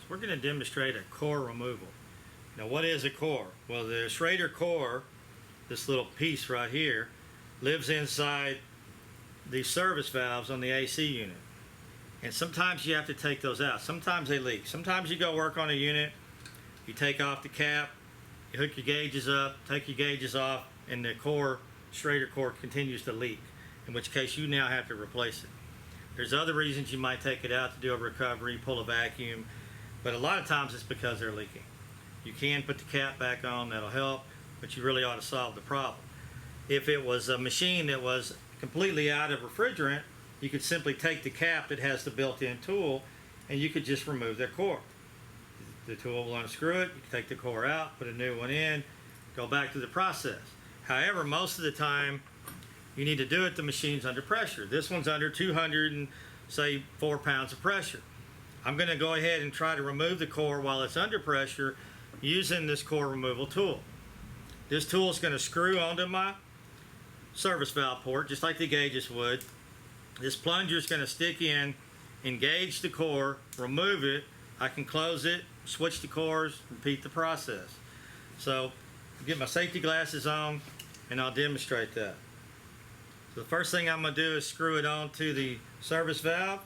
we're going to demonstrate a core removal. Now, what is a core? Well, the Schrader core, this little piece right here, lives inside the service valves on the AC unit. And sometimes you have to take those out. Sometimes they leak. Sometimes you go work on a unit, you take off the cap, you hook your gauges up, take your gauges off, and the core, Schrader core, continues to leak, in which case you now have to replace it. There's other reasons you might take it out to do a recovery, pull a vacuum, but a lot of times it's because they're leaking. You can put the cap back on, that'll help, but you really ought to solve the problem. If it was a machine that was completely out of refrigerant, you could simply take the cap that has the built-in tool and you could just remove their core. The tool will unscrew it, you can take the core out, put a new one in, go back to the process. However, most of the time you need to do it, the machine's under pressure. This one's under 204 pounds of pressure. I'm going to go ahead and try to remove the core while it's under pressure using this core removal tool. This tool is going to screw onto my service valve port just like the gauges would. This plunger is going to stick in, engage the core, remove it. I can close it, switch the cores, repeat the process. So get my safety glasses on and I'll demonstrate that. So the first thing I'm going to do is screw it onto the service valve.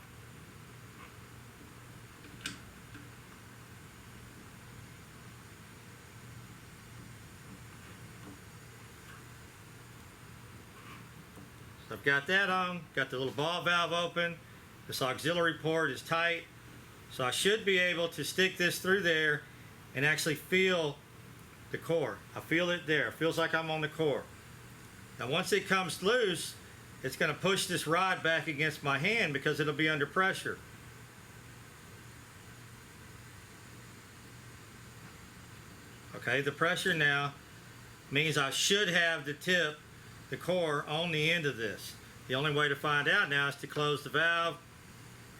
So I've got that on, got the little ball valve open, this auxiliary port is tight, so I should be able to stick this through there and actually feel the core. I feel it there, it feels like I'm on the core. Now once it comes loose, it's going to push this rod back against my hand because it'll be under pressure. Okay, the pressure now means I should have the tip, the core, on the end of this. The only way to find out now is to close the valve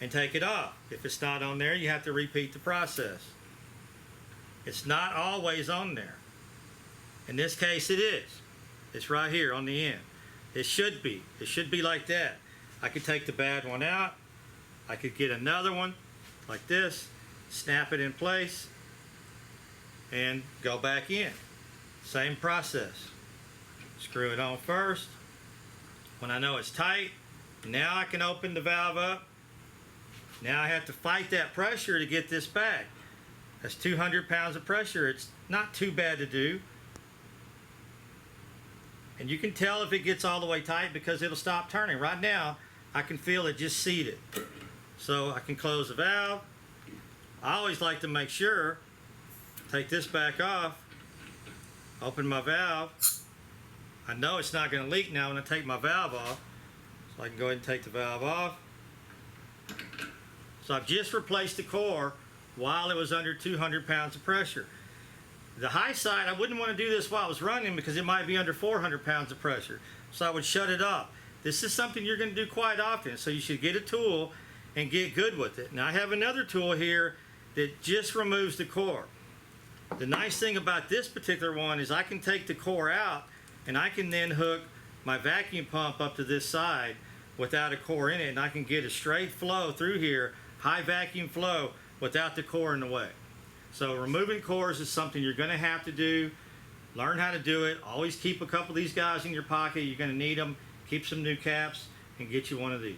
and take it off. If it's not on there, you have to repeat the process. It's not always on there. In this case it is. It's right here on the end. It should be like that. I could take the bad one out, I could get another one like this, snap it in place and go back in. Same process. Screw it on first. When I know it's tight, now I can open the valve up. Now I have to fight that pressure to get this back. That's 200 pounds of pressure. It's not too bad to do. And you can tell if it gets all the way tight because it'll stop turning. Right now, I can feel it just seated. So I can close the valve. I always like to make sure, take this back off, open my valve. I know it's not going to leak now when I take my valve off. So I can go ahead and take the valve off. So I've just replaced the core while it was under 200 pounds of pressure. The high side, I wouldn't want to do this while I was running because it might be under 400 pounds of pressure. So I would shut it off. This is something you're going to do quite often, so you should get a tool and get good with it. Now I have another tool here that just removes the core. The nice thing about this particular one is I can take the core out and I can then hook my vacuum pump up to this side without a core in it, and I can get a straight flow through here, high vacuum flow, without the core in the way. So removing cores is something you're going to have to do. Learn how to do it. Always keep a couple of these guys in your pocket. You're going to need them. Keep some new caps and get you one of these.